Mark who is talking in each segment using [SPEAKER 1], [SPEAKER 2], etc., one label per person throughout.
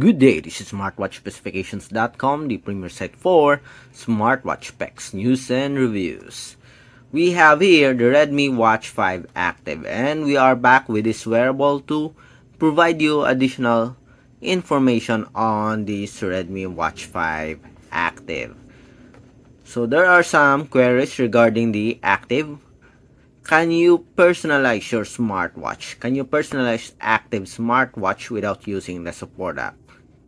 [SPEAKER 1] Good day, this is SmartWatchSpecifications.com, the premier site for smartwatch specs, news, and reviews. We have here the Redmi Watch 5 Active, and we are back with this wearable to provide you additional information on this Redmi Watch 5 Active. So there are some queries regarding the Active. Can you personalize your smartwatch? Can you personalize Active smartwatch without using the support app?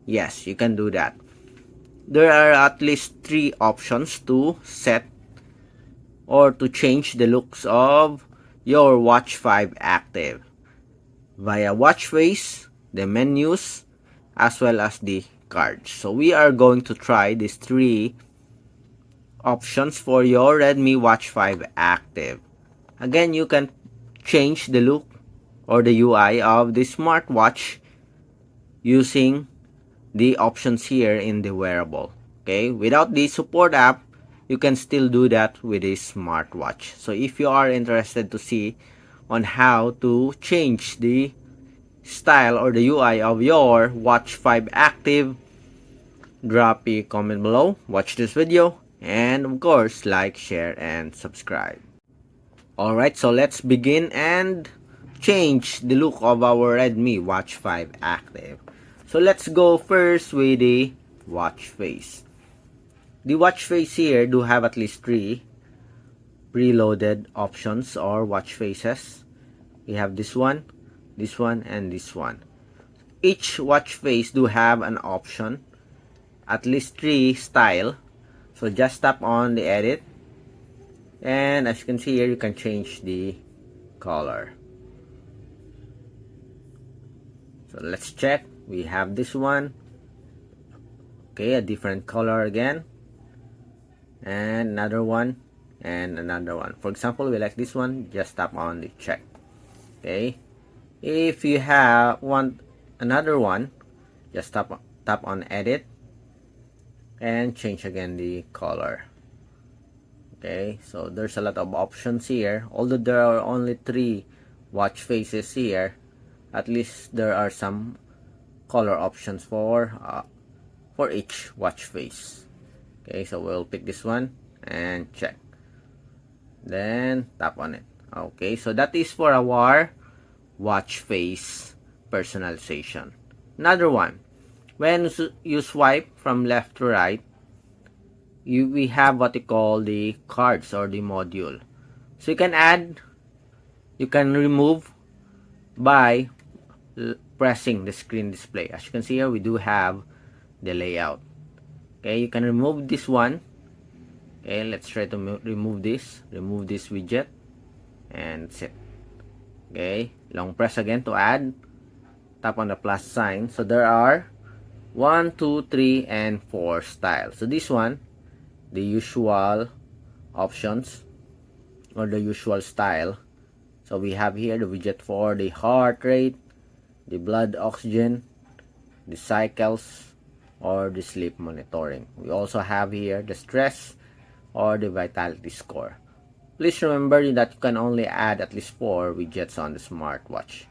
[SPEAKER 1] Yes, you can do that. There are at least 3 options to set or to change the looks of your Watch 5 Active via watch face, the menus, as well as the cards. So we are going to try these 3 options for your Redmi Watch 5 Active. Again, you can change the look or the UI of the smartwatch using the options here in the wearable. Okay, without the support app, you can still do that with a smartwatch. So if you are interested to see on how to change the style or the UI of your Watch 5 Active, drop a comment below, watch this video, and of course like, share, and subscribe. Alright, so let's begin and change the look of our Redmi Watch 5 Active. So let's go first with the watch face. The watch face here do have at least 3 preloaded options or watch faces. We have this one, and this one. Each watch face do have an option, at least 3 style. So just tap on the edit, and as you can see here, you can change the color. So let's check. We have this one. Okay, a different color again. And another one. And another one. For example, we like this one. Just tap on the check. Okay. If you want another one, just tap on edit. And change again the color. Okay, so there's a lot of options here. Although there are only 3 watch faces here, at least there are some color options for each watch face. Okay, so we'll pick this one and check. Then tap on it. Okay, so that is for our watch face personalization. Another one, when you swipe from left to right, we have what you call the cards or the module. So you can add, you can remove by pressing the screen display. As you can see here, we do have the layout. Okay, you can remove this one. Okay, let's try to remove this widget, and that's it. Okay, long press again to add, tap on the plus sign. So there are 1, 2, 3, and 4 styles. So this one, the usual options or the usual style. So we have here the widget for the heart rate, the blood oxygen, the cycles, or the sleep monitoring. We also have here the stress or the vitality score. Please remember that you can only add at least 4 widgets on the smartwatch.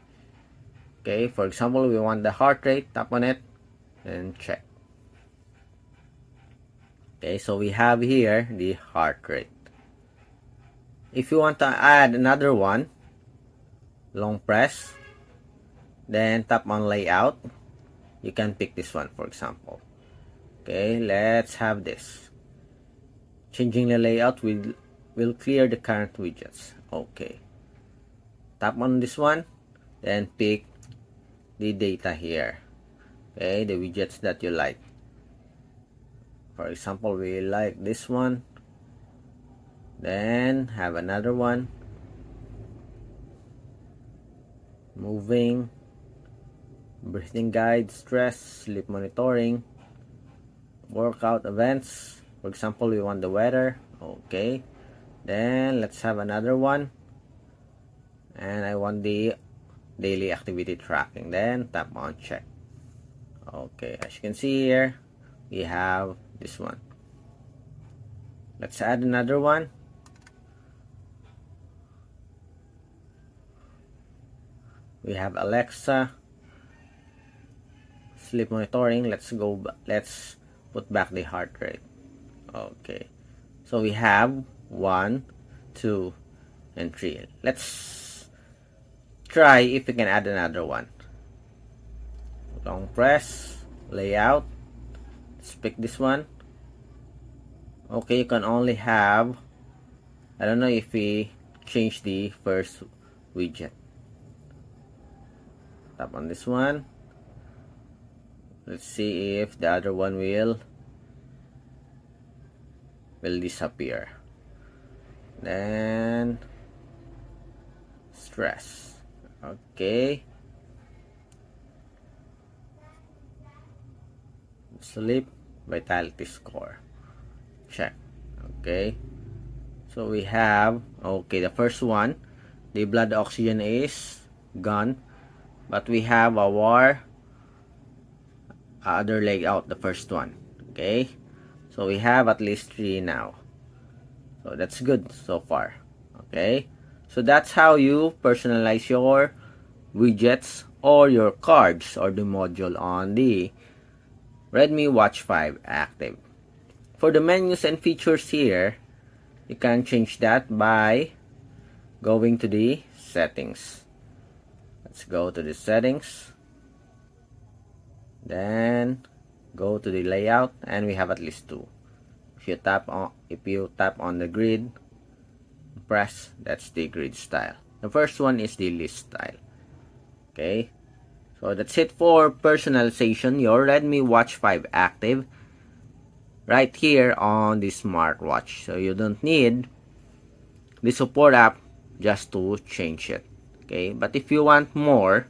[SPEAKER 1] Okay, for example, we want the heart rate, tap on it and check. Okay, so we have here the heart rate. If you want to add another one, long press, then tap on layout. You can pick this one, for example. Okay, let's have this. Changing the layout will clear the current widgets. Okay, tap on this one, then pick the data here. Okay, the widgets that you like. For example, we like this one. Then have another one. Moving, breathing guide, stress, sleep monitoring, workout events. For example, we want the weather. Okay, then let's have another one, and I want the daily activity tracking. Then tap on check. Okay, as you can see here, we have this one. Let's add another one. We have Alexa, sleep monitoring. Let's put back the heart rate. Okay, so we have 1, 2, and 3. Let's try if we can add another one. Long press, layout. Let's pick this one. Okay, you can only have, I don't know if we change the first widget. Tap on this one. Let's see if the other one will disappear. Then stress. Okay. Sleep vitality score. Check. Okay. So we have, okay, the first one, the blood oxygen is gone, but we have our other layout, the first one. Okay. So we have at least 3 now. So that's good so far. Okay. So that's how you personalize your widgets or your cards or the module on the Redmi Watch 5 Active. For the menus and features here, you can change that by going to the settings. Let's go to the settings. Then go to the layout, and we have at least 2. If you tap on the grid, press, that's the grid style. The first one is the list style. Okay. So that's it for personalization your Redmi Watch 5 Active right here on the smartwatch. So you don't need the support app just to change it. Okay, but if you want more,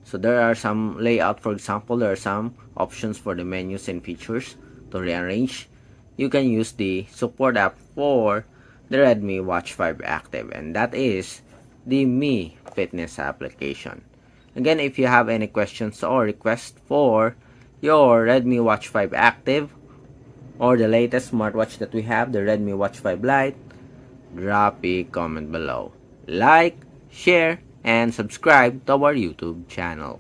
[SPEAKER 1] so there are some layout, for example, there are some options for the menus and features to rearrange. You can use the support app for the Redmi Watch 5 Active, and that is the Mi Fitness application. Again, if you have any questions or requests for your Redmi Watch 5 Active or the latest smartwatch that we have, the Redmi Watch 5 Lite, drop a comment below. Like, share, and subscribe to our YouTube channel.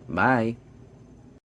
[SPEAKER 1] Bye!